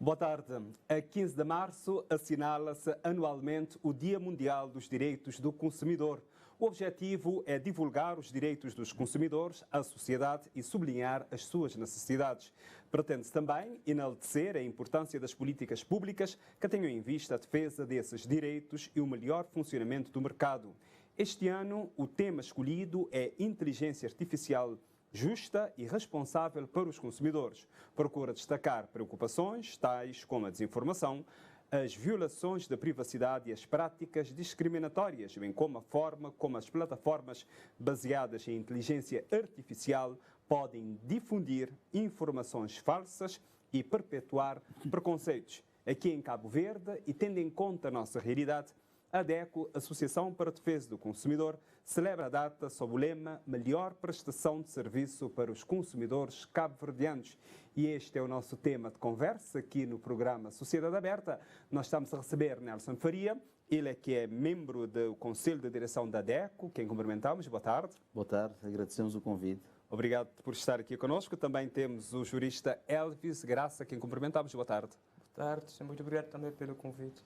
Boa tarde. A 15 de março assinala-se anualmente o Dia Mundial dos Direitos do Consumidor. O objetivo é divulgar os direitos dos consumidores à sociedade e sublinhar as suas necessidades. Pretende-se também enaltecer a importância das políticas públicas que tenham em vista a defesa desses direitos e o melhor funcionamento do mercado. Este ano, o tema escolhido é Inteligência Artificial justa e responsável para os consumidores. Procura destacar preocupações tais como a desinformação, as violações da privacidade e as práticas discriminatórias, bem como a forma como as plataformas baseadas em inteligência artificial podem difundir informações falsas e perpetuar preconceitos. Aqui em Cabo Verde, e tendo em conta a nossa realidade, a DECO, Associação para a Defesa do Consumidor, celebra a data sob o lema Melhor Prestação de Serviço para os Consumidores Cabo-Verdianos. E este é o nosso tema de conversa aqui no programa Sociedade Aberta. Nós estamos a receber Nelson Faria, ele é que é membro do Conselho de Direção da DECO, quem cumprimentamos. Boa tarde. Boa tarde, agradecemos o convite. Obrigado por estar aqui conosco. Também temos o jurista Elvis Graça, quem cumprimentamos. Boa tarde. Boa tarde, muito obrigado também pelo convite.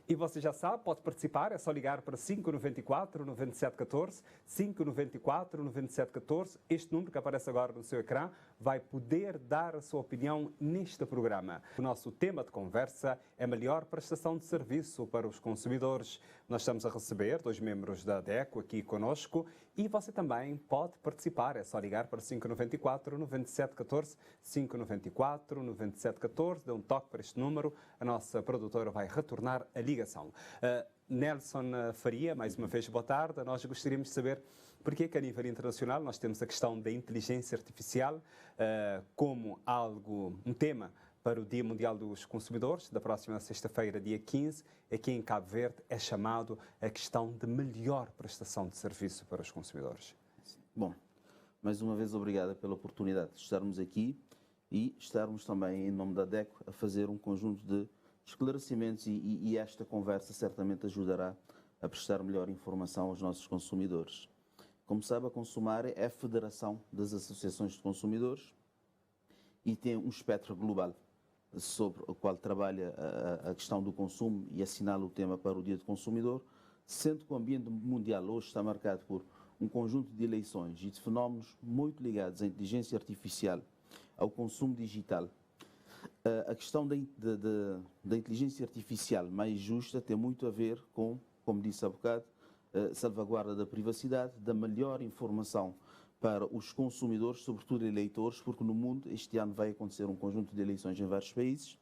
E você já sabe, pode participar, é só ligar para 594-9714, 594-9714. Este número que aparece agora no seu ecrã vai poder dar a sua opinião neste programa. O nosso tema de conversa é melhor prestação de serviço para os consumidores. Nós estamos a receber dois membros da DECO aqui conosco e você também pode participar, é só ligar para 594-9714, 594-9714, dê um toque para este número, a nossa produtora vai retornar a ligação. Nelson Faria, mais uma vez, boa tarde. Nós gostaríamos de saber porque é que a nível internacional nós temos a questão da inteligência artificial como um tema para o Dia Mundial dos Consumidores, da próxima sexta-feira, dia 15, aqui em Cabo Verde, é chamado a questão de melhor prestação de serviço para os consumidores. Bom, mais uma vez obrigada pela oportunidade de estarmos aqui e estarmos também, em nome da DECO, a fazer um conjunto de esclarecimentos e esta conversa certamente ajudará a prestar melhor informação aos nossos consumidores. Como sabe, a Consumare é a Federação das Associações de Consumidores e tem um espectro global sobre o qual trabalha a questão do consumo e assinala o tema para o Dia do Consumidor, sendo que o ambiente mundial hoje está marcado por um conjunto de eleições e de fenómenos muito ligados à inteligência artificial, ao consumo digital. A questão da inteligência artificial mais justa tem muito a ver com, como disse há bocado, salvaguarda da privacidade, da melhor informação para os consumidores, sobretudo eleitores, porque no mundo este ano vai acontecer um conjunto de eleições em vários países,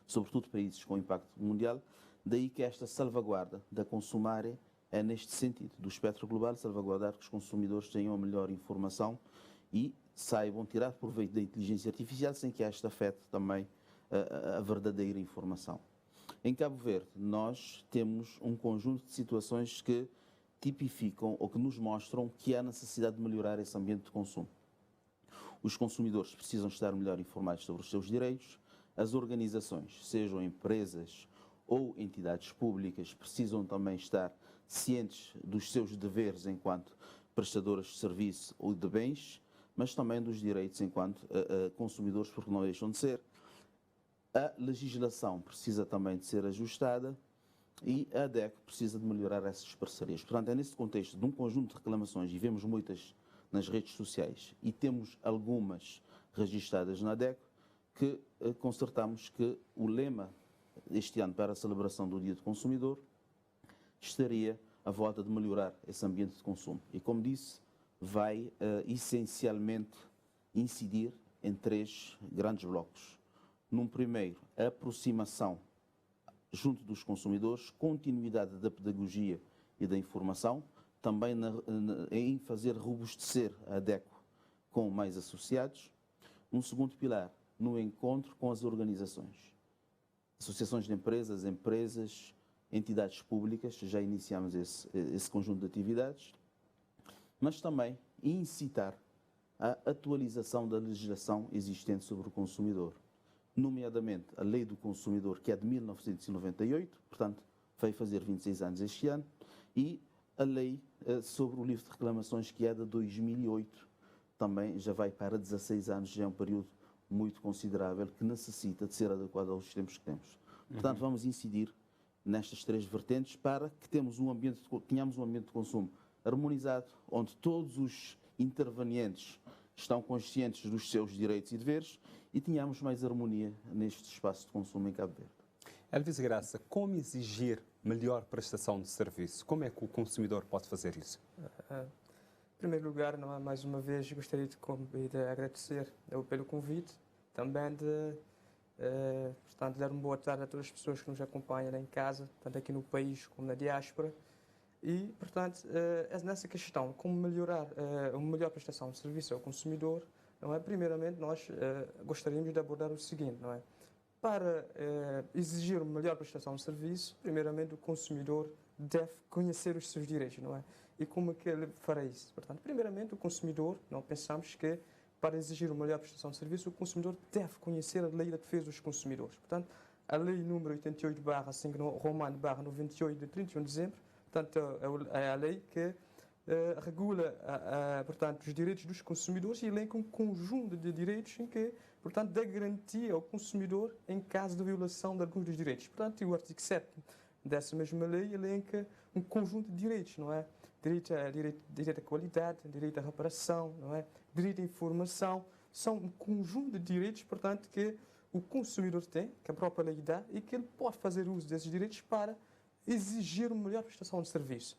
sobretudo países com impacto mundial, daí que esta salvaguarda da Consumare é neste sentido, do espectro global, salvaguardar que os consumidores tenham a melhor informação e saibam tirar proveito da inteligência artificial sem que esta afete também a verdadeira informação. Em Cabo Verde, nós temos um conjunto de situações que tipificam ou que nos mostram que há necessidade de melhorar esse ambiente de consumo. Os consumidores precisam estar melhor informados sobre os seus direitos, as organizações, sejam empresas ou entidades públicas, precisam também estar cientes dos seus deveres enquanto prestadoras de serviço ou de bens, mas também dos direitos enquanto consumidores, porque não deixam de ser. A legislação precisa também de ser ajustada e a DECO precisa de melhorar essas parcerias. Portanto, é nesse contexto de um conjunto de reclamações, e vemos muitas nas redes sociais, e temos algumas registadas na DECO, que concertamos que o lema este ano para a celebração do Dia do Consumidor estaria à volta de melhorar esse ambiente de consumo. E, como disse, vai essencialmente incidir em três grandes blocos. Num primeiro, a aproximação junto dos consumidores, continuidade da pedagogia e da informação, também em fazer robustecer a DECO com mais associados. Um segundo pilar, no encontro com as organizações, associações de empresas, entidades públicas, já iniciamos esse conjunto de atividades, mas também incitar a atualização da legislação existente sobre o consumidor, nomeadamente a Lei do Consumidor, que é de 1998, portanto, vai fazer 26 anos este ano, e a Lei sobre o livro de reclamações, que é de 2008, também já vai para 16 anos, já é um período muito considerável que necessita de ser adequado aos tempos que temos. Portanto, vamos incidir nestas três vertentes para que tenhamos um ambiente de consumo harmonizado, onde todos os intervenientes estão conscientes dos seus direitos e deveres e tenhamos mais harmonia neste espaço de consumo em Cabo Verde. Elvis Graça, como exigir melhor prestação de serviço? Como é que o consumidor pode fazer isso? Em primeiro lugar, não é, mais uma vez, gostaria de agradecer pelo convite, também portanto, dar uma boa tarde a todas as pessoas que nos acompanham em casa, tanto aqui no país como na diáspora. E, portanto, nessa questão, como melhorar uma melhor prestação de serviço ao consumidor, não é? Primeiramente, nós gostaríamos de abordar o seguinte, não é? Para exigir uma melhor prestação de serviço, primeiramente o consumidor deve conhecer os seus direitos, não é? E como é que ele fará isso? Portanto, primeiramente o consumidor, não pensamos que para exigir uma melhor prestação de serviço, o consumidor deve conhecer a Lei da Defesa dos Consumidores. Portanto, a Lei número 88/5 Romano /98 de 31 de dezembro, portanto, é a lei que regula portanto, os direitos dos consumidores e elenca um conjunto de direitos em que, portanto, dá garantia ao consumidor em caso de violação de alguns dos direitos. Portanto, o artigo 7 dessa mesma lei elenca um conjunto de direitos, não é? Direito à qualidade, direito à reparação, não é? Direito à informação. São um conjunto de direitos, portanto, que o consumidor tem, que a própria lei dá, e que ele pode fazer uso desses direitos para exigir uma melhor prestação de serviço.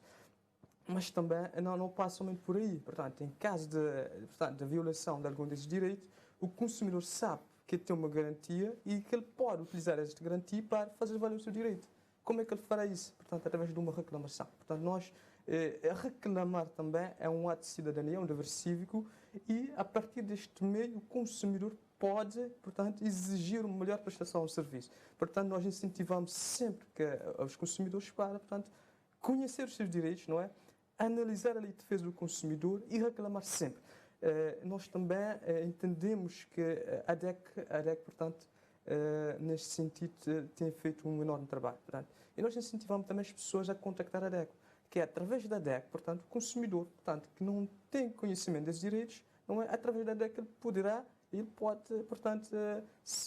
Mas também não passa somente por aí. Portanto, em caso de violação de algum desses direitos, o consumidor sabe que tem uma garantia e que ele pode utilizar esta garantia para fazer valer o seu direito. Como é que ele fará isso? Portanto, através de uma reclamação. Portanto, nós reclamar também é um ato de cidadania, um dever cívico, e a partir deste meio o consumidor pode, portanto, exigir uma melhor prestação de serviço. Portanto, nós incentivamos sempre os consumidores para, portanto, conhecer os seus direitos, não é? Analisar a lei de defesa do consumidor e reclamar sempre. Nós também entendemos que a DEC, portanto, neste sentido, tem feito um enorme trabalho. Portanto, e nós incentivamos também as pessoas a contactar a DEC, que é através da DEC, portanto, o consumidor, portanto, que não tem conhecimento desses direitos, não é através da DEC ele pode, portanto,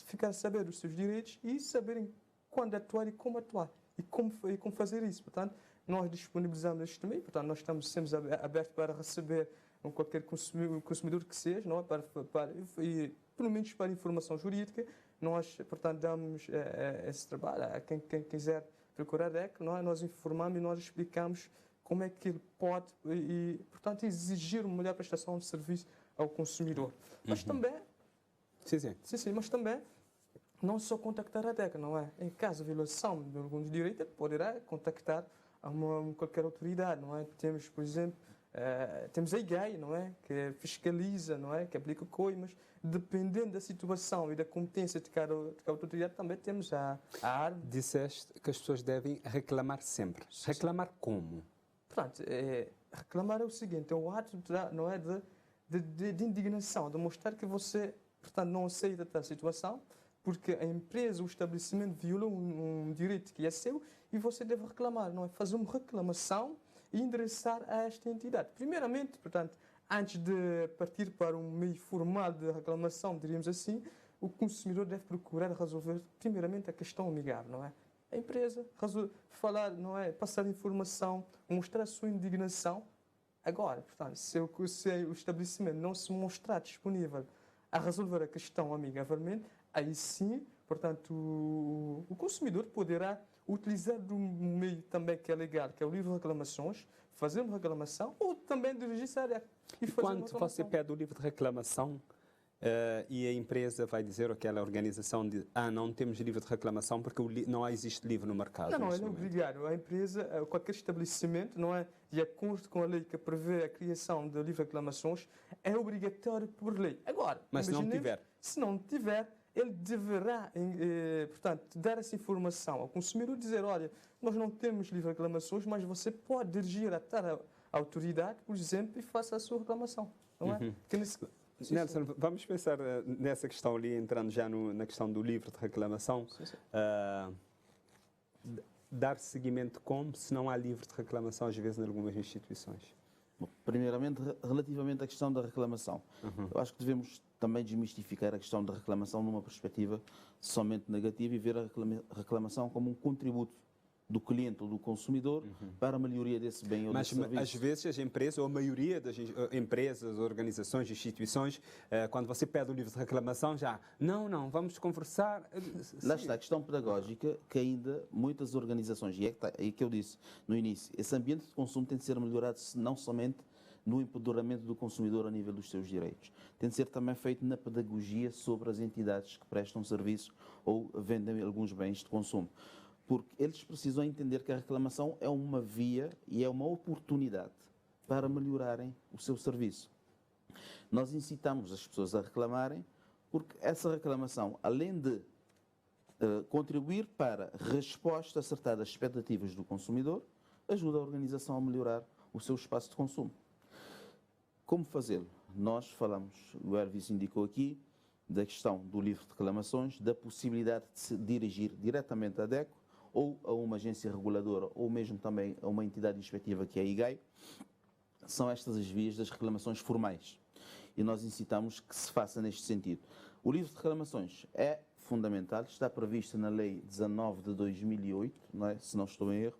ficar a saber dos seus direitos e saber quando atuar e como atuar e como fazer isso. Portanto, nós disponibilizamos este meio, portanto, nós estamos sempre abertos para receber qualquer consumidor que seja, não é? E, pelo menos para informação jurídica, nós, portanto, damos esse trabalho a quem quiser procurar a DEC, não é? Nós informamos e nós explicamos como é que ele pode, portanto, exigir uma melhor prestação de serviço ao consumidor. Mas também... Sim, mas também não só contactar a DEC, não é? Em caso de violação de alguns direitos, ele poderá contactar qualquer autoridade, não é? Temos, por exemplo, temos a IGAI, não é? Que fiscaliza, não é? Que aplica coimas. Dependendo da situação e da competência de cada autoridade, também temos a ARM. Disseste que as pessoas devem reclamar sempre. Sim. Reclamar como? Portanto, reclamar é o seguinte, é um ato não é, de indignação, de mostrar que você, portanto, não aceita tal situação, porque a empresa, o estabelecimento violou um direito que é seu e você deve reclamar, não é? Fazer uma reclamação e endereçar a esta entidade. Primeiramente, portanto, antes de partir para um meio formal de reclamação, diríamos assim, o consumidor deve procurar resolver primeiramente a questão amigável, não é? A empresa falar, não é? Passar informação, mostrar a sua indignação. Agora, portanto, se o estabelecimento não se mostrar disponível a resolver a questão amigavelmente, aí sim, portanto, o consumidor poderá utilizar de um meio também que é legal, que é o livro de reclamações, fazer uma reclamação ou também dirigir-se à DEC. E quando você pede o livro de reclamação e a empresa vai dizer, aquela organização, não temos livro de reclamação porque não existe livro no mercado. Não, é obrigado. A empresa, qualquer estabelecimento, não é, de acordo com a lei que prevê a criação de livro de reclamações, é obrigatório por lei. Agora, mas se não tiver, ele deverá, portanto, dar essa informação ao consumidor, dizer, olha, nós não temos livro de reclamações, mas você pode dirigir a tal autoridade, por exemplo, e faça a sua reclamação. Não é? Nelson, vamos pensar nessa questão ali, entrando já na questão do livro de reclamação. Dar seguimento como se não há livro de reclamação, às vezes, em algumas instituições? Bom, primeiramente, relativamente à questão da reclamação. Eu acho que devemos também desmistificar a questão da reclamação numa perspectiva somente negativa e ver a reclamação como um contributo do cliente ou do consumidor para a melhoria desse bem ou desse serviço. Às vezes as empresas, ou a maioria das empresas, organizações, instituições, quando você pede o livro de reclamação, já, não, vamos conversar. Lá está a questão pedagógica que ainda muitas organizações, e é que eu disse no início, esse ambiente de consumo tem de ser melhorado não somente no empoderamento do consumidor a nível dos seus direitos. Tem de ser também feito na pedagogia sobre as entidades que prestam serviço ou vendem alguns bens de consumo. Porque eles precisam entender que a reclamação é uma via e é uma oportunidade para melhorarem o seu serviço. Nós incitamos as pessoas a reclamarem porque essa reclamação, além de contribuir para a resposta acertada às expectativas do consumidor, ajuda a organização a melhorar o seu espaço de consumo. Como fazê-lo? Nós falamos, o Elvis indicou aqui, da questão do livro de reclamações, da possibilidade de se dirigir diretamente à DECO, ou a uma agência reguladora, ou mesmo também a uma entidade inspectiva que é a IGAI. São estas as vias das reclamações formais. E nós incitamos que se faça neste sentido. O livro de reclamações é fundamental, está previsto na Lei 19 de 2008, não é? Se não estou em erro,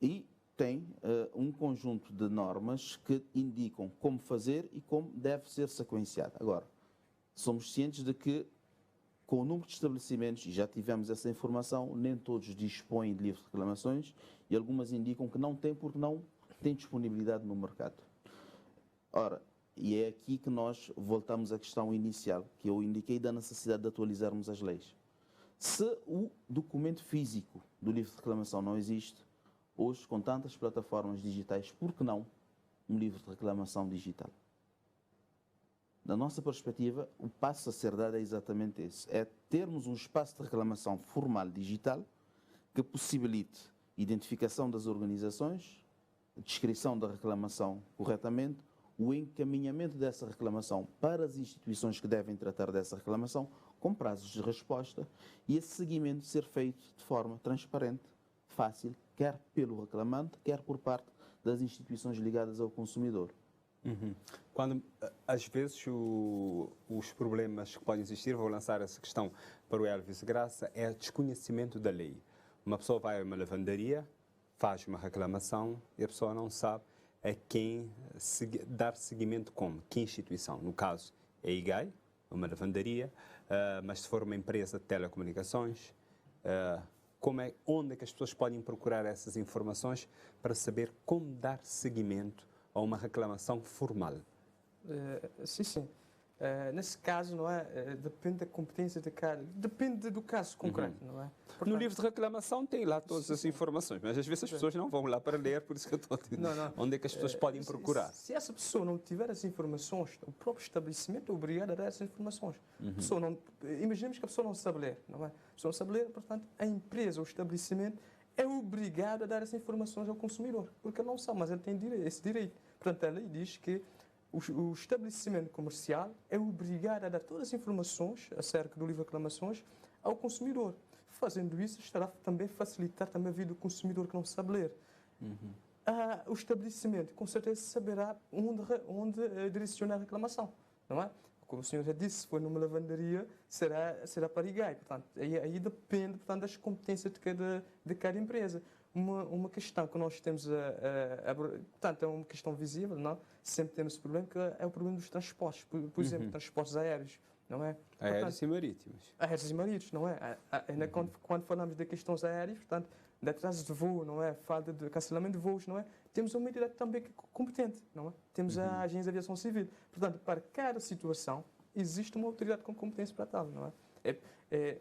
e tem um conjunto de normas que indicam como fazer e como deve ser sequenciado. Agora, somos cientes de que com o número de estabelecimentos, e já tivemos essa informação, nem todos dispõem de livro de reclamações e algumas indicam que não têm porque não têm disponibilidade no mercado. Ora, e é aqui que nós voltamos à questão inicial, que eu indiquei da necessidade de atualizarmos as leis. Se o documento físico do livro de reclamação não existe, hoje, com tantas plataformas digitais, por que não um livro de reclamação digital? Da nossa perspectiva, o passo a ser dado é exatamente esse. É termos um espaço de reclamação formal digital que possibilite identificação das organizações, descrição da reclamação corretamente, o encaminhamento dessa reclamação para as instituições que devem tratar dessa reclamação, com prazos de resposta, e esse seguimento ser feito de forma transparente, fácil, quer pelo reclamante, quer por parte das instituições ligadas ao consumidor. Quando, às vezes, os problemas que podem existir, vou lançar essa questão para o Elvis Graça, é desconhecimento da lei. Uma pessoa vai a uma lavandaria, faz uma reclamação e a pessoa não sabe a quem dar seguimento como, que instituição. No caso, é a IGAI, uma lavandaria, mas se for uma empresa de telecomunicações, onde é que as pessoas podem procurar essas informações para saber como dar seguimento a uma reclamação formal? Sim. Nesse caso, não é? Depende da competência de cada. Depende do caso concreto, não é? Portanto, no livro de reclamação tem lá todas as informações, mas às vezes as pessoas não vão lá para ler, por isso que eu estou a dizer. Onde é que as pessoas podem procurar? Se essa pessoa não tiver as informações, o próprio estabelecimento é obrigado a dar essas informações. Imaginemos que a pessoa não sabe ler, não é? A pessoa não sabe ler, portanto, a empresa, o estabelecimento, é obrigado a dar essas informações ao consumidor, porque ele não sabe, mas ele tem esse direito. Portanto, a lei diz que o estabelecimento comercial é obrigado a dar todas as informações acerca do livro de reclamações ao consumidor. Fazendo isso, estará também a facilitar também a vida do consumidor que não sabe ler. O estabelecimento, com certeza, saberá onde direcionar a reclamação, não é? Como o senhor já disse, se for numa lavandaria, será para IGAI. Portanto, aí depende, portanto, das competências de cada empresa. Uma questão que nós temos, portanto, é uma questão visível, não? Sempre temos esse problema, que é o problema dos transportes. Por exemplo, transportes aéreos, não é? Aéreos e marítimos. Aéreos e marítimos, não é? Quando falamos de questões aéreas, portanto, de atraso de voo, não é? Falta de cancelamento de voos, não é? Temos uma entidade também competente, não é? Temos a Agência de Aviação Civil. Portanto, para cada situação, existe uma autoridade com competência para tal, não é?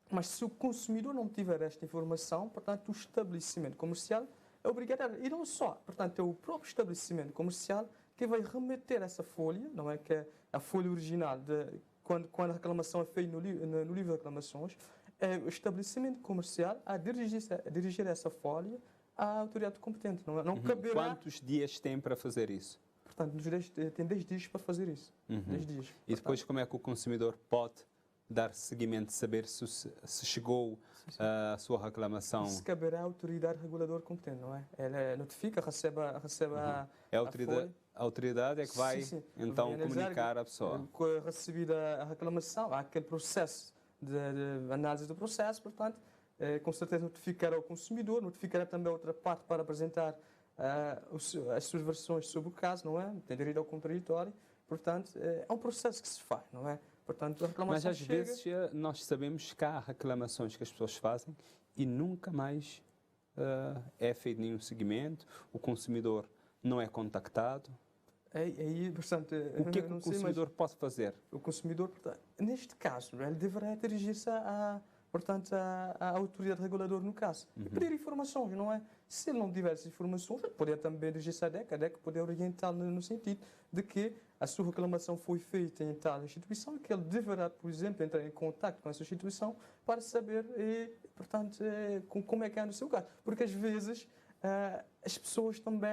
Mas se o consumidor não tiver esta informação, portanto, o estabelecimento comercial é obrigado a... E não só, portanto, é o próprio estabelecimento comercial que vai remeter essa folha, não é? Que é a folha original, quando a reclamação é feita no livro de reclamações, é o estabelecimento comercial a dirigir essa folha à autoridade competente. Não caberá... Quantos dias tem para fazer isso? Portanto, tem 10 dias para fazer isso. 10 dias. E depois como é que o consumidor pode dar seguimento, saber se chegou a sua reclamação? Isso caberá à autoridade reguladora competente, não é? Ela notifica, recebe É a autoridade é que vai então vai analisar comunicar à pessoa. Recebida a reclamação, há aquele processo de análise do processo, portanto, com certeza notificará o consumidor, notificará também a outra parte para apresentar as suas versões sobre o caso, não é? Tem direito ao contraditório, portanto, é um processo que se faz, não é? Portanto, a reclamação Mas às vezes nós sabemos que há reclamações que as pessoas fazem e nunca mais é feito nenhum seguimento, o consumidor não é contactado. Aí, portanto, O que é que o consumidor pode fazer? O consumidor, portanto, neste caso, ele deverá dirigir-se portanto, à autoridade reguladora no caso. E pedir informações, não é? Se ele não tiver essas informações, ele poderia também dirigir-se à DEC. A DEC poderia orientá-lo no sentido de que a sua reclamação foi feita em tal instituição e que ele deverá, por exemplo, entrar em contato com essa instituição para saber, portanto, como é que é no seu caso. Porque às vezes as pessoas também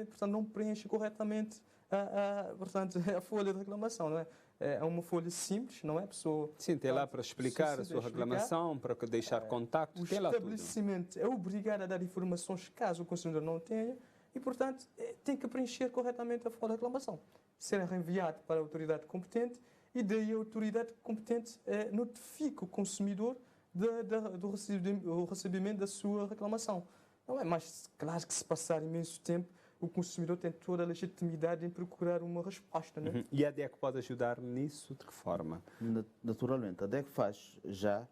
portanto, não preenchem corretamente portanto, a folha de reclamação, não é? É uma folha simples, não é? A pessoa, Sim, tem lá para explicar a sua reclamação, para deixar contacto, o tem lá tudo. estabelecimento é obrigado a dar informações caso o consumidor não tenha e, portanto, tem que preencher corretamente a folha de reclamação. Será reenviado para a autoridade competente e daí a autoridade competente notifica o consumidor do recebimento da sua reclamação. Não é? Mas, claro que se passar imenso tempo, o consumidor tem toda a legitimidade em procurar uma resposta. Não é? E a DEC pode ajudar nisso? De que forma? Naturalmente, a DEC faz já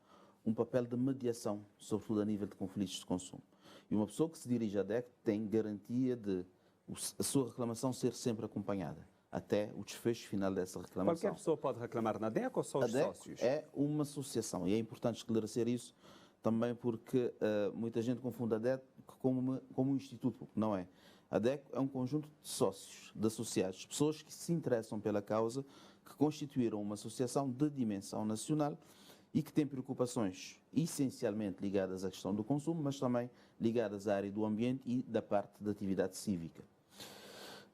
um papel de mediação, sobretudo a nível de conflitos de consumo. E uma pessoa que se dirige à DEC tem garantia de a sua reclamação ser sempre acompanhada, até o desfecho final dessa reclamação. Qualquer pessoa pode reclamar na DEC ou só os a DEC sócios? É uma associação e é importante esclarecer isso também porque muita gente confunde a DEC como um instituto, não é. A DEC é um conjunto de sócios, de associados, pessoas que se interessam pela causa, que constituíram uma associação de dimensão nacional e que tem preocupações essencialmente ligadas à questão do consumo, mas também ligadas à área do ambiente e da parte da atividade cívica.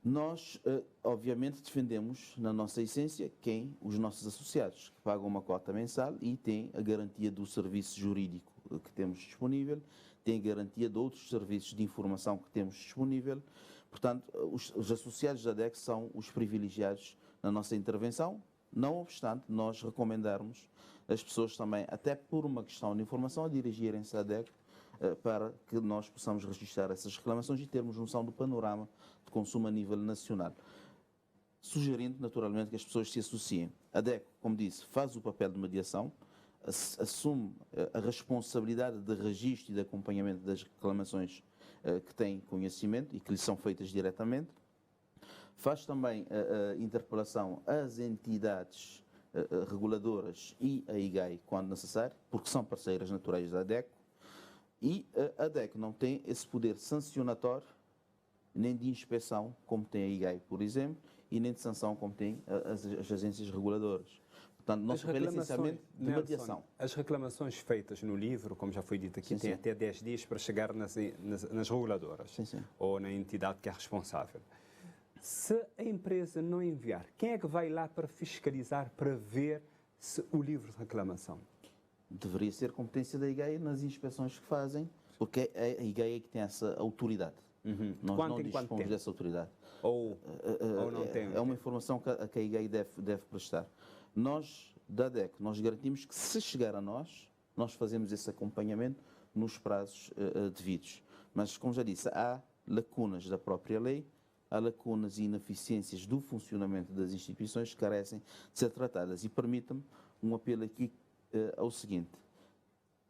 Nós, obviamente, defendemos, na nossa essência, os nossos associados, que pagam uma cota mensal e têm a garantia do serviço jurídico que temos disponível, têm garantia de outros serviços de informação que temos disponível. Portanto, os associados da DEC são os privilegiados na nossa intervenção, não obstante nós recomendarmos as pessoas também, até por uma questão de informação, a dirigirem-se à DEC para que nós possamos registrar essas reclamações e termos noção do panorama de consumo a nível nacional. Sugerindo, naturalmente, que as pessoas se associem. A DEC, como disse, faz o papel de mediação, assume a responsabilidade de registro e de acompanhamento das reclamações que têm conhecimento e que lhe são feitas diretamente. Faz também a interpelação às entidades reguladoras e à IGAI, quando necessário, porque são parceiras naturais da DEC. E a DEC não tem esse poder sancionatório, nem de inspeção, como tem a IGAI, por exemplo, e nem de sanção, como tem as agências reguladoras. Portanto, nosso papel é essencialmente de mediação. As reclamações feitas no livro, como já foi dito aqui, têm até 10 dias para chegar nas reguladoras ou na entidade que é responsável. Se a empresa não enviar, quem é que vai lá para fiscalizar, para ver se o livro de reclamação? Deveria ser competência da IGAI nas inspeções que fazem, porque é a IGAI que tem essa autoridade. Nós não dispomos dessa autoridade. Ou não tem? É uma informação que a IGAI deve prestar. Nós, da DEC, nós garantimos que se chegar a nós fazemos esse acompanhamento nos prazos devidos. Mas, como já disse, há lacunas da própria lei, há lacunas e ineficiências do funcionamento das instituições que carecem de ser tratadas. E permita-me um apelo aqui ao seguinte: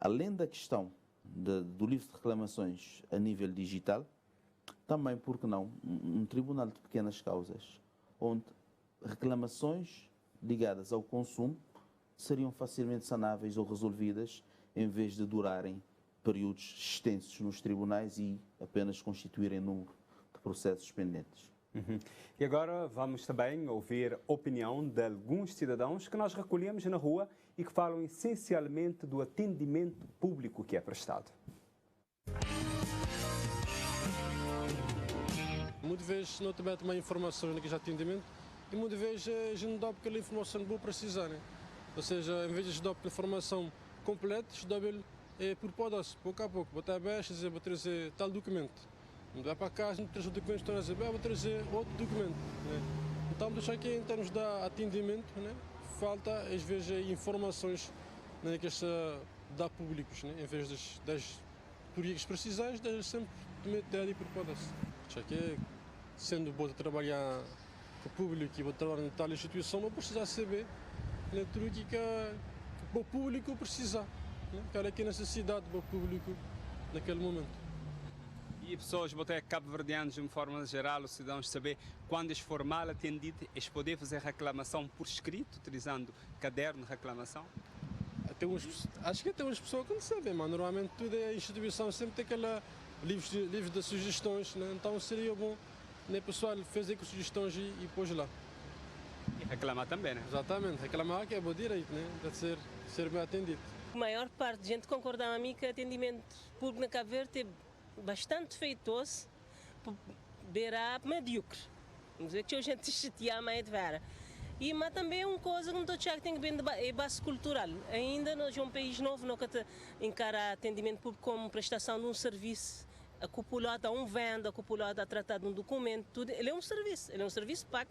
além da questão do livro de reclamações a nível digital, também, por que não, um tribunal de pequenas causas, onde reclamações ligadas ao consumo seriam facilmente sanáveis ou resolvidas, em vez de durarem períodos extensos nos tribunais e apenas constituírem número de processos pendentes. E agora vamos também ouvir a opinião de alguns cidadãos que nós recolhemos na rua e que falam essencialmente do atendimento público que é prestado. Muitas vezes não também informações naquele atendimento e muitas vezes a gente não dá aquela informação boa precisar, né? Ou seja, em vez de estudar pela formação completa, estudar por pedaços, pouco a pouco. Botar abaixo, dizer, vou trazer tal documento. Não vai para casa, não trazer o documento, estou a dizer, vou trazer outro documento. Né? Então, deixar aqui em termos de atendimento, né? Falta, às vezes, informações, né, que dá públicos, né? Em vez das teorias precisais, deixa sempre meter ali por pedaços. Já que, sendo bom trabalhar com o público e vou trabalhar em tal instituição, vou precisar saber, né, tudo que o público precisa, né? Qual é que é a necessidade do público naquele momento. E pessoas, até cabo-verdianos, de uma forma geral, os cidadãos saber quando é formal atendido, eles podem fazer reclamação por escrito, utilizando caderno de reclamação? Acho que até umas pessoas que não sabem, mas normalmente tudo é a instituição, sempre tem aquela livros de sugestões, né? Então seria bom, né, pessoal fazer com sugestões e pôs lá. E reclamar também, né? Exatamente, reclamar que é bom direito, né? De ser bem atendido. A maior parte da gente concorda a mim que o atendimento público na Cabo Verde é bastante feitoso, beira medíocre. Vamos ver que a gente chatear mais de vera. Mas também é uma coisa que não estou que tem que ver é base cultural. Ainda nós é um país novo, não encara atendimento público como prestação de um serviço acoplado a um venda, acoplado a tratar de um documento, tudo. Ele é um serviço pago.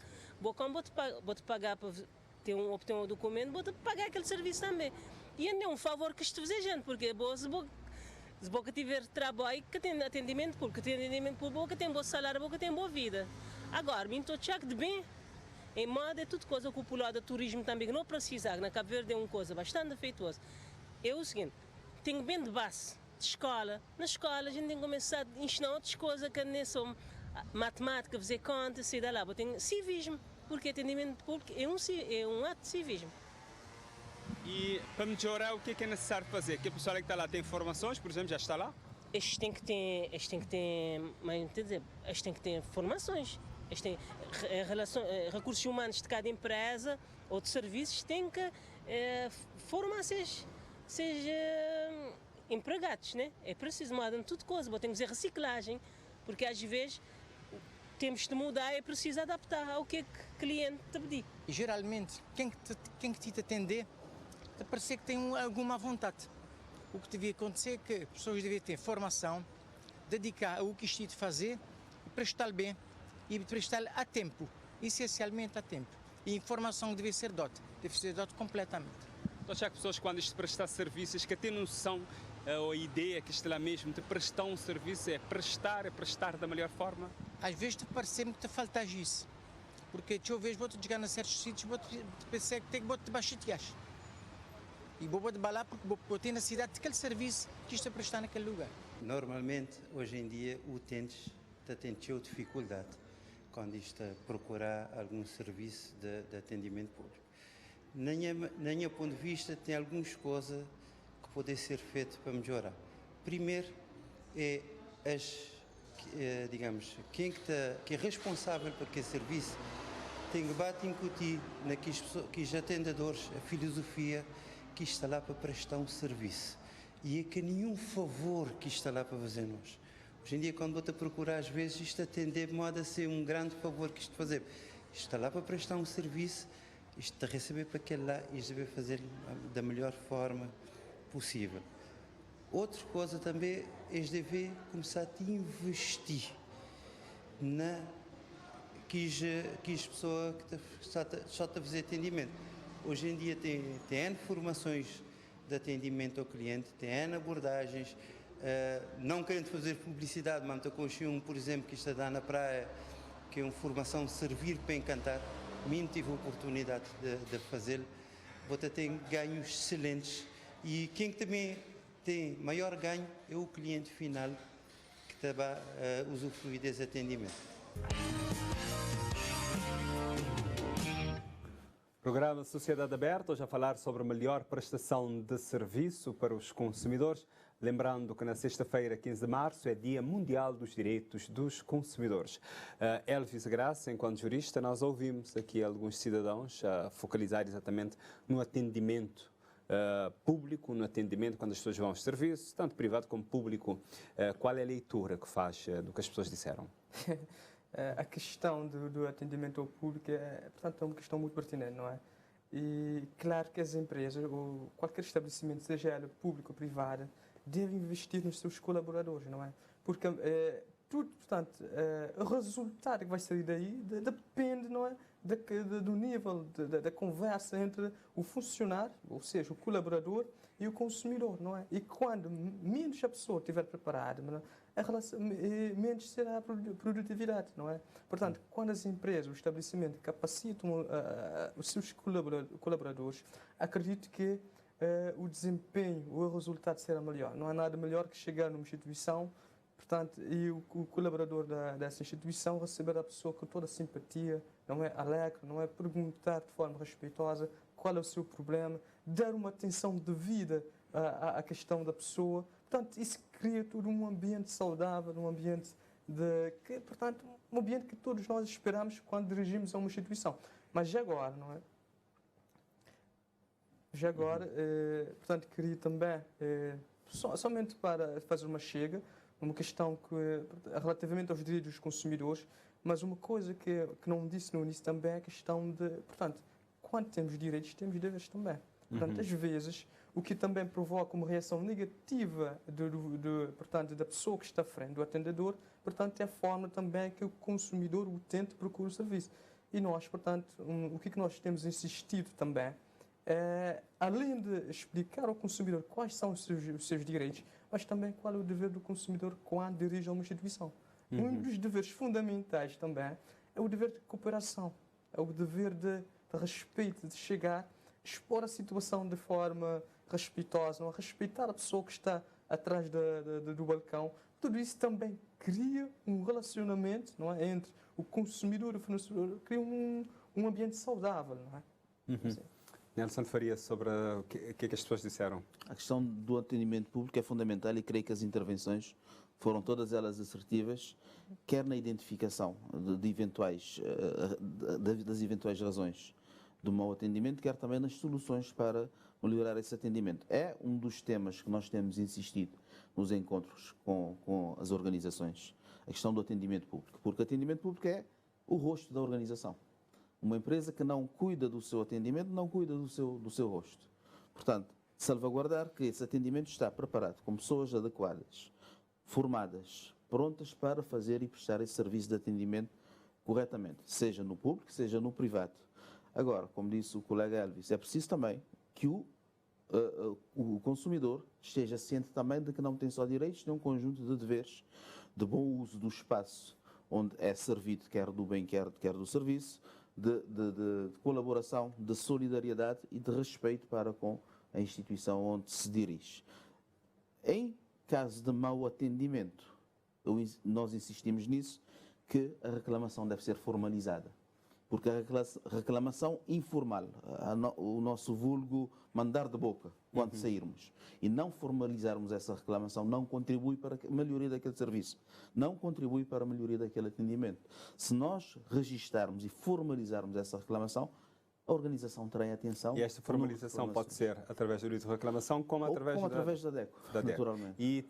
Como vou te pagar para obter um documento, vou te pagar aquele serviço também. E ainda é um favor que estou fazendo, gente, porque se você tiver trabalho, que tem atendimento público, que tem bom salário, que tem boa vida. Agora, me estou de bem. Em moda é tudo coisa acoplada a turismo também, que não precisa, na Cabo Verde é uma coisa bastante afetuosa. É o seguinte, tem bem de base, de escola. Na escola a gente tem que começar a ensinar outras coisas que nem são matemática, fazer conta, sair da lá. Tem civismo, porque atendimento público é um ato de civismo. E para melhorar, o que é necessário fazer? Que a pessoa que está lá tem informações, por exemplo, já está lá? Eles têm que ter formações. Recursos humanos de cada empresa ou de serviços têm que formar seus empregados, né? É preciso mudar em tudo coisa, tem que fazer reciclagem, porque às vezes temos de mudar, é preciso adaptar ao que o cliente te pedir. E geralmente, quem que te atender, te parece que tem alguma vontade. O que devia acontecer é que as pessoas deviam ter formação, dedicar ao que isto de fazer, prestar bem e prestar a tempo, essencialmente a tempo. E a informação deve ser dada completamente. Então, já que pessoas, quando isto prestar serviços, que têm noção ou a ideia que isto lá mesmo de prestar um serviço é prestar da melhor forma? Às vezes te parece-me que te falta isso. Porque eu vejo, vou-te chegar a certos sítios, vou-te pensar que tem que te baixetear. E vou-te balar porque vou ter necessidade daquele serviço que isto a prestar naquele lugar. Normalmente, hoje em dia, o utentes tem dificuldade quando está a procurar algum serviço de atendimento público. Na minha ponto de vista, tem algumas coisas que podem ser feitas para melhorar. Primeiro, digamos, quem que é responsável por aquele serviço tem que incutir naqueles atendedores a filosofia que está lá para prestar um serviço. E é que nenhum favor que está lá para fazer nós. Hoje em dia, quando vou-te procurar, às vezes, isto atender modo a ser um grande favor que isto fazer. Isto está lá para prestar um serviço, isto a receber para aquele lá, isto deve fazer da melhor forma possível. Outra coisa também, eles devem começar a investir na que as pessoas que só a fazer atendimento. Hoje em dia tem N formações de atendimento ao cliente, tem N abordagens. Não querendo fazer publicidade, mas estou com por exemplo, que está a dar na praia, que é uma formação servir para encantar. Mim tive a oportunidade de fazê-lo. Você tem ganhos excelentes e quem também tem maior ganho é o cliente final que está a usufruir desse atendimento. Programa Sociedade Aberta, hoje a falar sobre a melhor prestação de serviço para os consumidores. Lembrando que na sexta-feira, 15 de março, é Dia Mundial dos Direitos dos Consumidores. Elvis Graça, enquanto jurista, nós ouvimos aqui alguns cidadãos a focalizar exatamente no atendimento público, no atendimento quando as pessoas vão aos serviços, tanto privado como público. Qual é a leitura que faz do que as pessoas disseram? A questão do atendimento ao público portanto, é uma questão muito pertinente, não é? E claro que as empresas, ou qualquer estabelecimento, seja ele público ou privado, deve investir nos seus colaboradores, não é? Porque tudo, portanto, o resultado que vai sair daí depende, não é? Do nível da conversa entre o funcionário, ou seja, o colaborador, e o consumidor, não é? E quando menos a pessoa estiver preparada, não é? Menos será a produtividade, não é? Portanto, quando as empresas, o estabelecimento capacitam os seus colaboradores, acredito que o desempenho, o resultado será melhor. Não há nada melhor que chegar numa instituição, portanto, e o colaborador dessa instituição receber a pessoa com toda a simpatia, não é alegre, não é perguntar de forma respeitosa qual é o seu problema, dar uma atenção devida à questão da pessoa. Portanto, isso cria todo um ambiente saudável, um ambiente portanto, um ambiente que todos nós esperamos quando dirigimos a uma instituição. Mas já agora, não é? Já agora, portanto, queria também, somente para fazer uma chega, uma questão relativamente aos direitos dos consumidores, mas uma coisa que não disse no início também é a questão de, portanto, quando temos direitos, temos deveres também. Portanto, às vezes, o que também provoca uma reação negativa portanto, da pessoa que está à frente, do atendedor, portanto, é a forma também que o consumidor, o utente, procura o serviço. E nós, portanto, o que nós temos insistido também além de explicar ao consumidor quais são os seus direitos, mas também qual é o dever do consumidor quando dirige a uma instituição. Um dos deveres fundamentais também é o dever de cooperação, é o dever de respeito, de chegar, expor a situação de forma respeitosa, não? Respeitar a pessoa que está atrás do balcão. Tudo isso também cria um relacionamento, não é, entre o consumidor e o fornecedor, cria um ambiente saudável, não é? Nelson Faria, sobre o que é que as pessoas disseram? A questão do atendimento público é fundamental e creio que as intervenções foram todas elas assertivas, quer na identificação das eventuais razões do mau atendimento, quer também nas soluções para melhorar esse atendimento. É um dos temas que nós temos insistido nos encontros com as organizações, a questão do atendimento público, porque o atendimento público é o rosto da organização. Uma empresa que não cuida do seu atendimento, não cuida do seu rosto. Portanto, salvaguardar que esse atendimento está preparado com pessoas adequadas, formadas, prontas para fazer e prestar esse serviço de atendimento corretamente, seja no público, seja no privado. Agora, como disse o colega Elvis, é preciso também que o consumidor esteja ciente também de que não tem só direitos, tem um conjunto de deveres de bom uso do espaço onde é servido, quer do bem, quer do serviço, de colaboração, de solidariedade e de respeito para com a instituição onde se dirige. Em caso de mau atendimento, nós insistimos nisso, que a reclamação deve ser formalizada. Porque a reclamação informal, o nosso vulgo mandar de boca, quando sairmos, e não formalizarmos essa reclamação, não contribui para a melhoria daquele serviço, não contribui para a melhoria daquele atendimento. Se nós registarmos e formalizarmos essa reclamação, a organização terá atenção. E esta formalização pode ser através do direito de reclamação, como através da DECO, naturalmente. E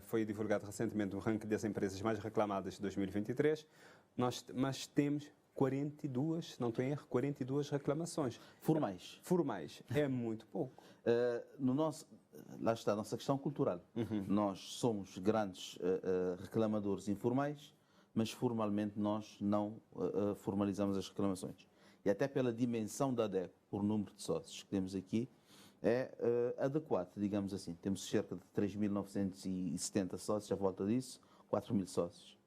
foi divulgado recentemente o ranking das empresas mais reclamadas de 2023, mas temos 42, se não estou em erro, 42 reclamações. Formais. Formais. É muito pouco. Lá está a nossa questão cultural. Nós somos grandes reclamadores informais, mas formalmente nós não formalizamos as reclamações. E até pela dimensão da DECO, por número de sócios que temos aqui, é adequado, digamos assim. Temos cerca de 3.970 sócios, à volta disso, 4.000 sócios.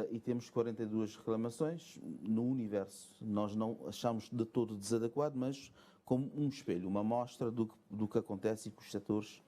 E temos 42 reclamações no universo. Nós não achamos de todo desadequado, mas como um espelho, uma amostra do que acontece e com os setores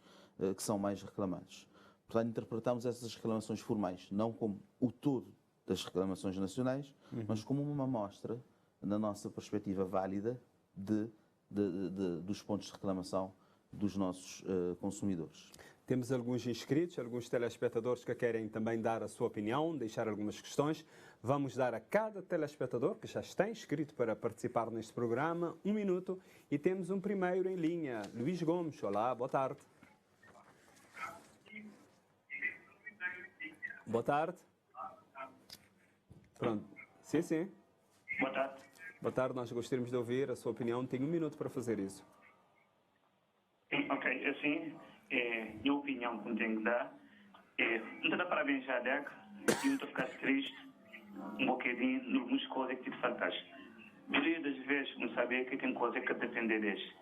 que são mais reclamados. Portanto, interpretamos essas reclamações formais não como o todo das reclamações nacionais, mas como uma amostra, na nossa perspectiva válida, dos pontos de reclamação dos nossos consumidores. Temos alguns inscritos, alguns telespectadores que querem também dar a sua opinião, deixar algumas questões. Vamos dar a cada telespectador que já está inscrito para participar neste programa 1 minuto. E temos um primeiro em linha, Luís Gomes. Olá, boa tarde. Boa tarde. Pronto. Sim, sim. Boa tarde. Boa tarde, nós gostaríamos de ouvir a sua opinião. Tem 1 minuto para fazer isso. Ok, assim, minha opinião que tenho que dar não dá parabéns à DEC e não estou a ficar triste um bocadinho em algumas coisas que tive fantástico. A maioria das vezes não sabia que tem coisa que depender deles.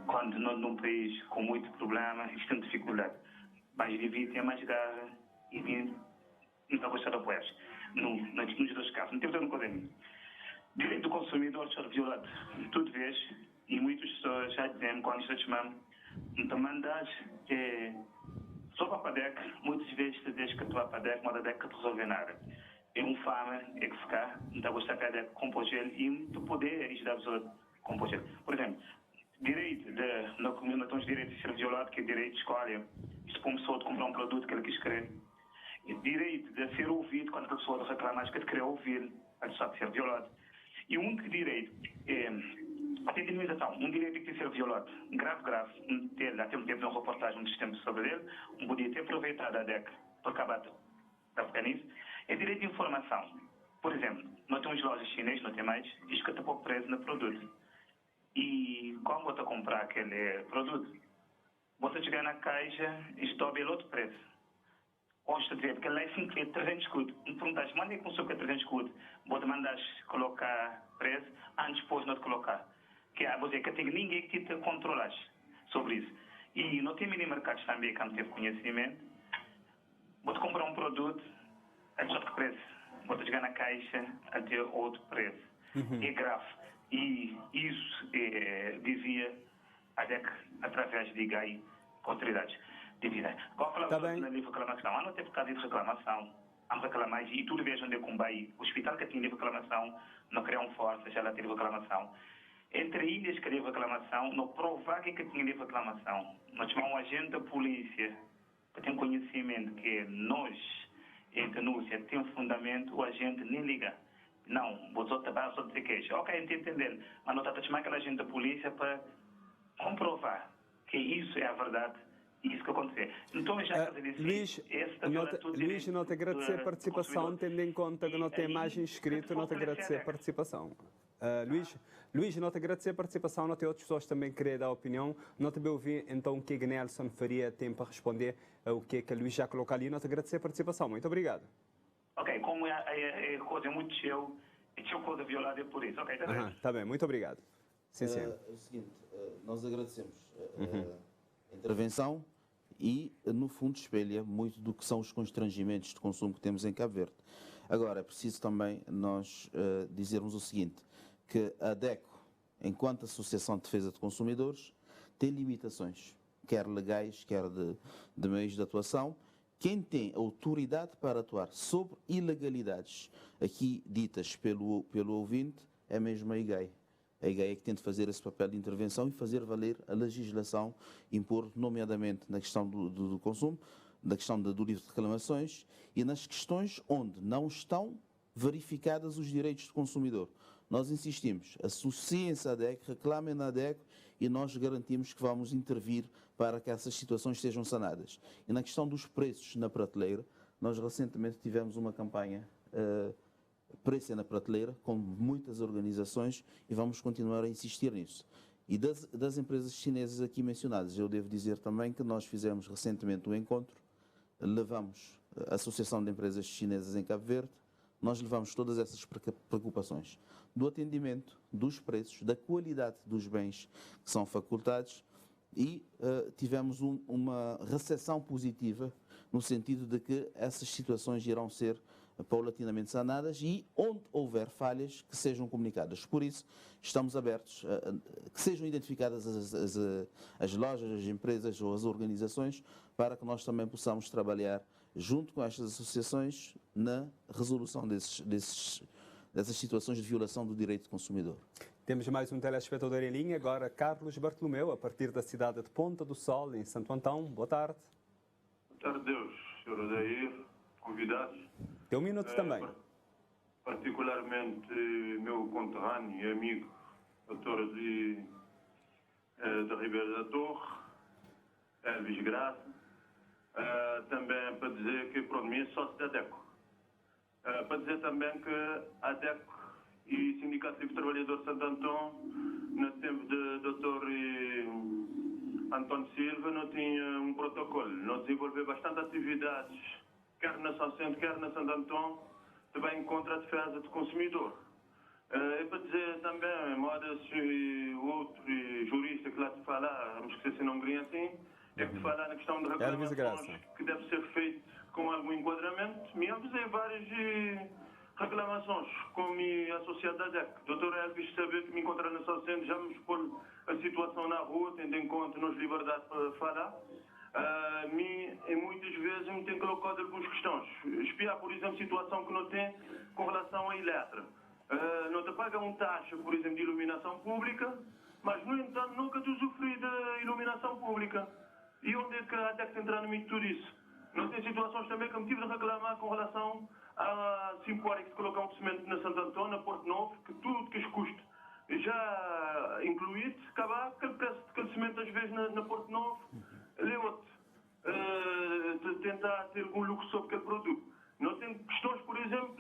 Quando num país com muito problema, eles têm dificuldade. Mas devia ter mais garra e vir não está gostando de apoiar. Nos dois casos, não tem outra coisa nenhuma. Direito do consumidor ser violado. Tudo vez, e muitas pessoas já dizem, quando está chamando, não te mandas só para a PADEC, muitas vezes te deixas que tu vai para a PADEC, mas a PADEC te resolve nada. É um fama, é que ficar, não está gostando da PADEC compor gelo e tu poder ajudar a pessoa a compor gelo. Por exemplo, direito de, não temos direito de ser violado, que é direito de escolha. Isto para uma pessoa de comprar um produto que ele quis querer. É direito de ser ouvido quando a pessoa reclama que te querer ouvir, ele sabe ser violado. E um direito é a indenização, um direito que tem que ser violado, grave. Há tempo uma reportagem um tempo sobre ele, podia ter aproveitado a DEC para acabar de ficar nisso. É direito de informação. Por exemplo, nós temos lojas chinesas, não tem mais, diz que está pouco preso no produto. E quando você comprar aquele produto, você chegar na caixa e está a ver outro preço. Hoje está a dizer que lá é 300 escudos. Me perguntas, manda que consome 300 escudos. Você mandas colocar preço, antes depois não te colocar. Que é, você que tem ninguém que te controlas sobre isso. E não tem mini mercados também que não teve conhecimento. Você comprar um produto, a outro preço. Você chegar na caixa a ter outro preço. É grave. E isso dizia a DEC através de GAI autoridades. Qual a falar na livre reclamação? Há não teve caso de reclamação. Há reclamar e tudo vejo onde é com Bahia. O hospital que tinha livre reclamação não criou força, já lá teve reclamação. Entre ilhas que teve reclamação, não provar que tinha livre reclamação. Nós chamamos um agente da polícia que tem conhecimento que nós, em denúncia, tem fundamento, o agente nem liga. Não, você está só dizer queixa. Ok, entender. Mas não está a chamar aquela agente da polícia para comprovar que isso é a verdade. Isso que aconteceu. Então, já Luís, não te agradecer a participação, tendo em conta que não tem imagem escrita, não te agradecer a participação. Luís, não te agradecer a participação, não tem outras pessoas também querer dar opinião. Não te ouvir, então, o que Nelson faria tempo a responder o que Luís já colocou ali. Não te agradecer a participação. Muito obrigado. Ok, como é coisa muito cheio, é coisa violada por isso. Ok, está bem. Está bem, muito obrigado. Sim, sim. É o seguinte, nós agradecemos a intervenção e, no fundo, espelha muito do que são os constrangimentos de consumo que temos em Cabo Verde. Agora, é preciso também nós dizermos o seguinte, que a DECO, enquanto Associação de Defesa de Consumidores, tem limitações, quer legais, quer de meios de atuação. Quem tem autoridade para atuar sobre ilegalidades aqui ditas pelo ouvinte é mesmo a IGAI. A IGAI é que tem de fazer esse papel de intervenção e fazer valer a legislação, impor, nomeadamente na questão do consumo, na questão do livro de reclamações e nas questões onde não estão verificadas os direitos do consumidor. Nós insistimos, associem-se à DEC, reclamem na DEC e nós garantimos que vamos intervir para que essas situações sejam sanadas. E na questão dos preços na prateleira, nós recentemente tivemos uma campanha Preço na Prateleira, com muitas organizações, e vamos continuar a insistir nisso. E das empresas chinesas aqui mencionadas, eu devo dizer também que nós fizemos recentemente um encontro, levamos a Associação de Empresas Chinesas em Cabo Verde, nós levamos todas essas preocupações do atendimento, dos preços, da qualidade dos bens que são facultados e tivemos uma recepção positiva no sentido de que essas situações irão ser paulatinamente sanadas e, onde houver falhas, que sejam comunicadas. Por isso, estamos abertos a que sejam identificadas as lojas, as empresas ou as organizações para que nós também possamos trabalhar junto com estas associações na resolução dessas situações de violação do direito do consumidor. Temos mais um telespectador em linha, agora Carlos Bartolomeu, a partir da cidade de Ponta do Sol, em Santo Antão. Boa tarde. Boa tarde, Deus. Sr. Odair, convidados. Tem 1 minuto também. Particularmente meu conterrâneo e amigo, doutor de Ribeira da Torre, Elvis Graça, também para dizer que, para mim, é sócio da DECO. Para dizer também que a DECO e Sindicato Livre Trabalhador de Santo Antão, no tempo de Dr. António Silva, não tinha um protocolo. Não desenvolveu bastante atividades, quer na São Centro, quer na Santo Antão, também contra a defesa do consumidor. É para dizer também, moda se o outro jurista que lá te fala, vamos esquecer se não me assim, é que te fala na questão de reclamações que deve ser feito com algum enquadramento. Me avisei várias reclamações com a sociedade. O doutor Elvis saber que me encontra na São Centro, já me expor a situação na rua, tendo em conta nos liberdade para falar. E muitas vezes me tem colocado algumas questões. Espiar, por exemplo, situação que não tem com relação à Eletra. Não te pagam taxa, por exemplo, de iluminação pública, mas, no entanto, nunca te usufrui da iluminação pública. E onde é que até que entrar no meio de tudo isso? Não tem situações também que me tive de reclamar com relação a Simpória que colocam um cimento na Santo Antão, na Porto Novo, que tudo que custa já incluído, acabar aquele preço de aquele cimento às vezes na Porto Novo, é outro. Tentar ter algum lucro sobre aquele produto. Não tem questões, por exemplo,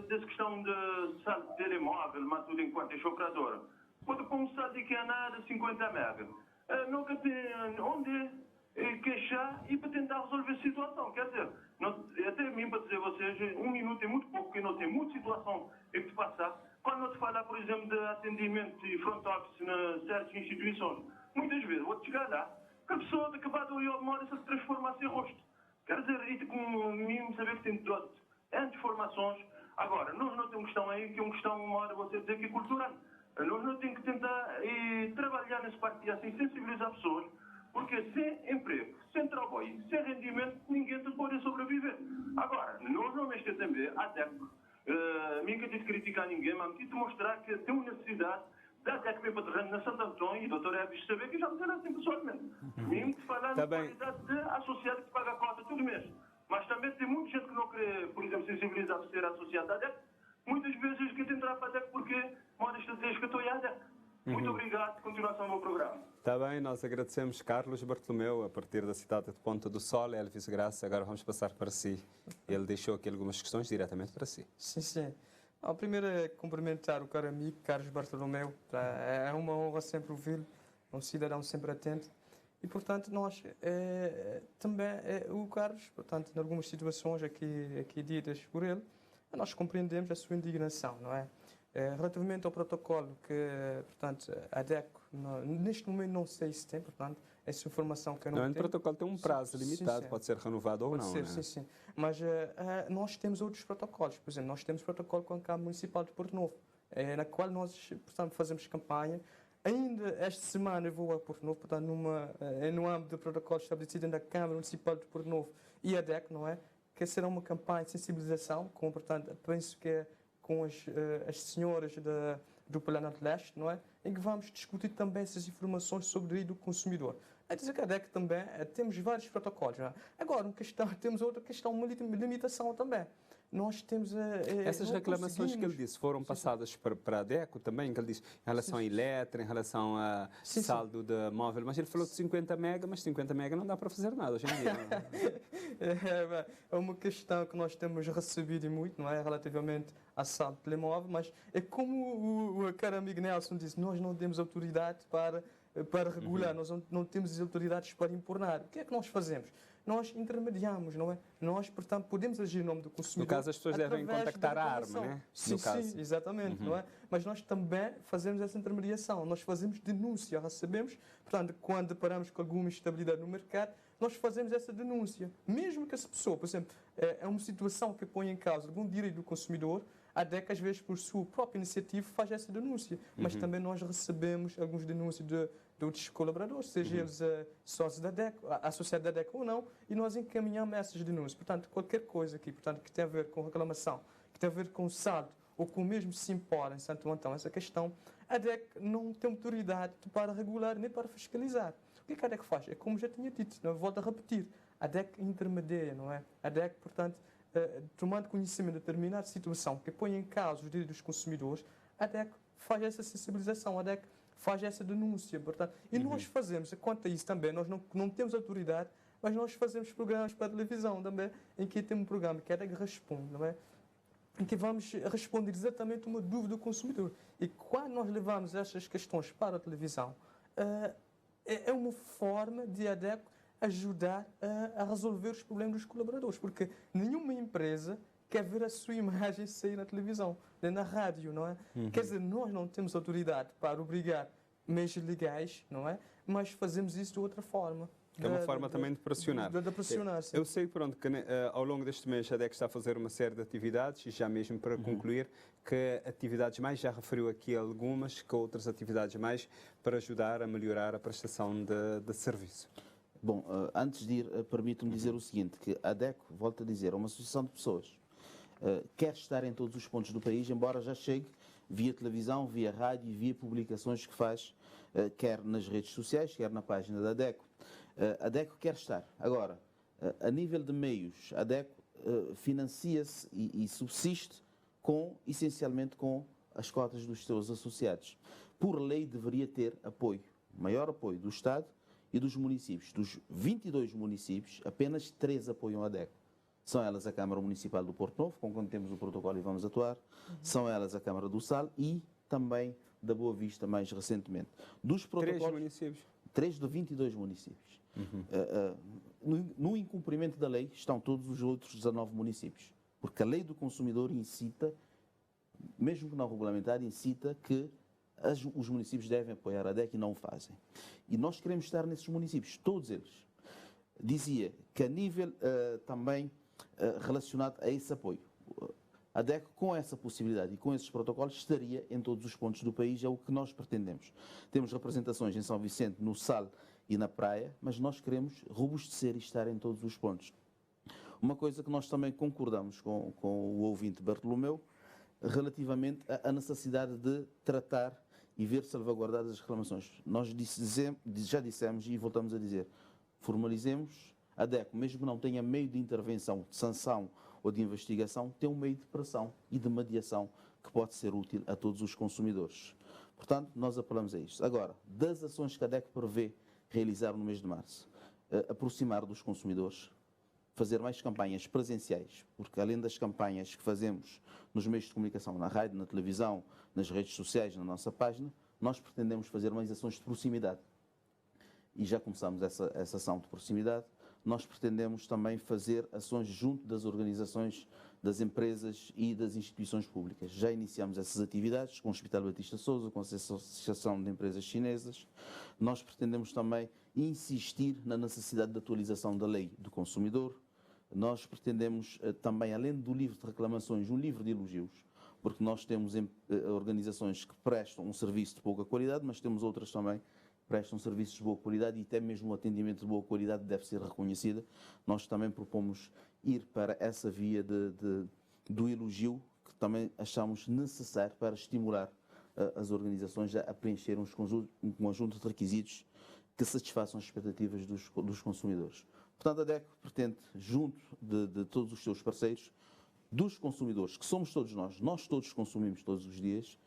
dessa questão de saldo de telemóvel, mas tudo enquanto é operadora. Pode pôr um saldo que é nada, 50 mega. Nunca tem onde queixar e para tentar resolver a situação. Quer dizer, até mim para dizer a vocês, um minuto é muito pouco, porque não tem muita situação em que te passar. Quando eu te falar, por exemplo, de atendimento e front office em certas instituições, muitas vezes vou-te chegar lá, que a pessoa de acabado de olhar se transforma-se em rosto. Quer dizer, isso com mim saber que tem todo antes formações. Agora, nós não temos questão aí, que é uma questão, uma hora você dizer que é cultural. Nós não temos que tentar trabalhar nesse parte assim, sensibilizar pessoas, porque sem emprego, sem trabalho, sem rendimento, ninguém te pode sobreviver. Agora, nós não mexemos também, até mim que tive criticar ninguém, mas tive mostrar que tem uma necessidade até que veio para terreno na Santo Antônio e o doutor Elvis saber que já me disseram assim pessoalmente. Mesmo te falar na qualidade de associado que paga a cota todo mês. Mas também tem muita gente que não quer, por exemplo, sensibilizar a ser associada. Muitas vezes que tentar fazer porque moda estratégica que estou aí a Muito obrigado, continuação do meu programa. Está bem, nós agradecemos Carlos Bartolomeu, a partir da cidade de Ponta do Sol, Elvis Graça. Agora vamos passar para si. Ele deixou aqui algumas questões diretamente para si. Sim, sim. Primeiro é cumprimentar o caro amigo Carlos Bartolomeu. É uma honra sempre ouvi-lo, um cidadão sempre atento. E, portanto, nós também, o Carlos, portanto, em algumas situações aqui ditas por ele, nós compreendemos a sua indignação, não é? Relativamente ao protocolo que, portanto, a DECO, neste momento não sei se tem, portanto, essa informação que eu não tenho. O protocolo tem um prazo limitado, pode ser renovado ou não. Pode ser, sim. Mas nós temos outros protocolos. Por exemplo, nós temos protocolo com a Câmara Municipal de Porto Novo, na qual nós, portanto, fazemos campanha. Ainda esta semana eu vou a Porto Novo, portanto, no âmbito do protocolo estabelecido entre a Câmara Municipal de Porto Novo e a DECO, não é? Que será uma campanha de sensibilização, portanto, penso que é com as senhoras do Planalto Leste, não é? Em que vamos discutir também essas informações sobre o direito do consumidor. É dizer que a DEC também temos vários protocolos. Não é? Agora, temos outra questão, uma limitação também. Nós temos essas reclamações que ele disse foram passadas para a DECO também, que ele disse em relação à Eletra, em relação a saldo de móvel, mas ele falou de 50 mega, mas 50 mega não dá para fazer nada hoje em dia. É uma questão que nós temos recebido muito, não é, relativamente a saldo de telemóvel, mas é como o caro amigo Nelson disse, nós não temos autoridade para regular, nós não temos autoridades para impor nada. O que é que nós fazemos? Nós intermediamos, não é? Nós, portanto, podemos agir em nome do consumidor. No caso, as pessoas devem contactar a ARMA, né? Sim, exatamente, não é? Mas nós também fazemos essa intermediação. Nós fazemos denúncia, recebemos, portanto, quando deparamos com alguma instabilidade no mercado, nós fazemos essa denúncia. Mesmo que essa pessoa, por exemplo, é uma situação que põe em causa algum direito do consumidor, a DEC, às vezes, por sua própria iniciativa, faz essa denúncia. Mas também nós recebemos algumas denúncias de outros colaboradores, seja eles sócios da DEC, associados da DEC ou não, e nós encaminhamos essas denúncias. Portanto, qualquer coisa aqui, portanto, que tem a ver com reclamação, que tem a ver com saldo, ou com o mesmo Simpória em Santo Antão, essa questão, a DEC não tem autoridade para regular nem para fiscalizar. O que a DEC faz? É como já tinha dito, não volto a repetir, a DEC intermedia, não é? A DEC, portanto, tomando conhecimento de determinada situação que põe em causa os direitos dos consumidores, a DEC faz essa sensibilização, a DEC faz essa denúncia, portanto, e nós fazemos, quanto a isso também, nós não temos autoridade, mas nós fazemos programas para a televisão também, em que tem um programa que a DEC responde, não é? em que vamos responder exatamente uma dúvida do consumidor. E quando nós levamos estas questões para a televisão, é uma forma de a DECO ajudar a resolver os problemas dos colaboradores, porque nenhuma empresa quer ver a sua imagem sair na televisão, nem na rádio, não é? Quer dizer, nós não temos autoridade para obrigar meios legais, não é? Mas fazemos isso de outra forma. É uma forma também de pressionar. De pressionar, sim. Eu sei, pronto, que ao longo deste mês a DEC está a fazer uma série de atividades, e já mesmo para concluir, que atividades mais, já referiu aqui algumas, que outras atividades mais, para ajudar a melhorar a prestação de serviço. Bom, antes de ir, permito-me dizer o seguinte, que a DECO, volto a dizer, é uma associação de pessoas. Quer estar em todos os pontos do país, embora já chegue via televisão, via rádio e via publicações que faz, quer nas redes sociais, quer na página da DECO. A DECO quer estar. Agora, a nível de meios, a DECO financia-se e subsiste essencialmente com as cotas dos seus associados. Por lei deveria ter apoio, maior apoio do Estado e dos municípios. Dos 22 municípios, apenas 3 apoiam a DECO. São elas a Câmara Municipal do Porto Novo, com quem temos o protocolo e vamos atuar. São elas a Câmara do Sal e também da Boa Vista, mais recentemente. Dos protocolos, 3 municípios? 3 de 22 municípios. No incumprimento da lei estão todos os outros 19 municípios. Porque a lei do consumidor incita, mesmo que não regulamentar, incita que os municípios devem apoiar a DEC e não o fazem. E nós queremos estar nesses municípios, todos eles. Dizia que a nível também relacionado a esse apoio, a DECO, com essa possibilidade e com esses protocolos, estaria em todos os pontos do país, é o que nós pretendemos. Temos representações em São Vicente, no Sal e na Praia, mas nós queremos robustecer e estar em todos os pontos. Uma coisa que nós também concordamos com o ouvinte Bartolomeu, relativamente à necessidade de tratar e ver salvaguardadas as reclamações. Nós já dissemos e voltamos a dizer, formalizemos a DECO, mesmo que não tenha meio de intervenção, de sanção ou de investigação, tem um meio de pressão e de mediação que pode ser útil a todos os consumidores. Portanto, nós apelamos a isto. Agora, das ações que a DECO prevê realizar no mês de março, aproximar dos consumidores, fazer mais campanhas presenciais, porque além das campanhas que fazemos nos meios de comunicação, na rádio, na televisão, nas redes sociais, na nossa página, nós pretendemos fazer mais ações de proximidade. E já começamos essa ação de proximidade. Nós pretendemos também fazer ações junto das organizações, das empresas e das instituições públicas. Já iniciamos essas atividades com o Hospital Batista Souza, com a Associação de Empresas Chinesas. Nós pretendemos também insistir na necessidade de atualização da lei do consumidor. Nós pretendemos também, além do livro de reclamações, um livro de elogios, porque nós temos organizações que prestam um serviço de pouca qualidade, mas temos outras também que prestam serviços de boa qualidade e até mesmo o atendimento de boa qualidade deve ser reconhecido. Nós também propomos ir para essa via do elogio, que também achamos necessário para estimular as organizações a preencher um conjunto de requisitos que satisfaçam as expectativas dos consumidores. Portanto, a DECO pretende, junto de todos os seus parceiros, dos consumidores, que somos todos nós todos consumimos todos os dias,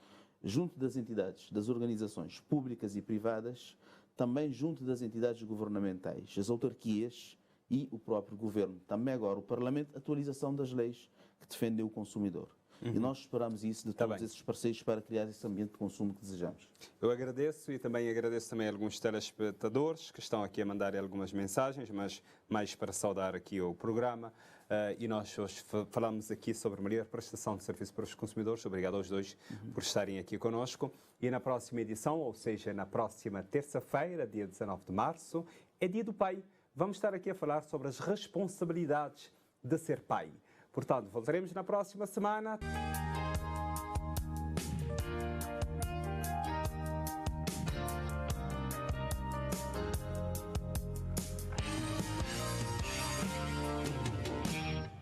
junto das entidades, das organizações públicas e privadas, também junto das entidades governamentais, as autarquias e o próprio governo. Também agora o Parlamento, atualização das leis que defendem o consumidor. E nós esperamos isso de todos esses parceiros para criar esse ambiente de consumo que desejamos. Eu agradeço e também agradeço também a alguns telespectadores que estão aqui a mandar algumas mensagens, mas mais para saudar aqui o programa. E nós hoje falamos aqui sobre a melhor prestação de serviço para os consumidores. Obrigado aos dois por estarem aqui conosco. E na próxima edição, ou seja, na próxima terça-feira, dia 19 de março, é Dia do Pai. Vamos estar aqui a falar sobre as responsabilidades de ser pai. Portanto, voltaremos na próxima semana.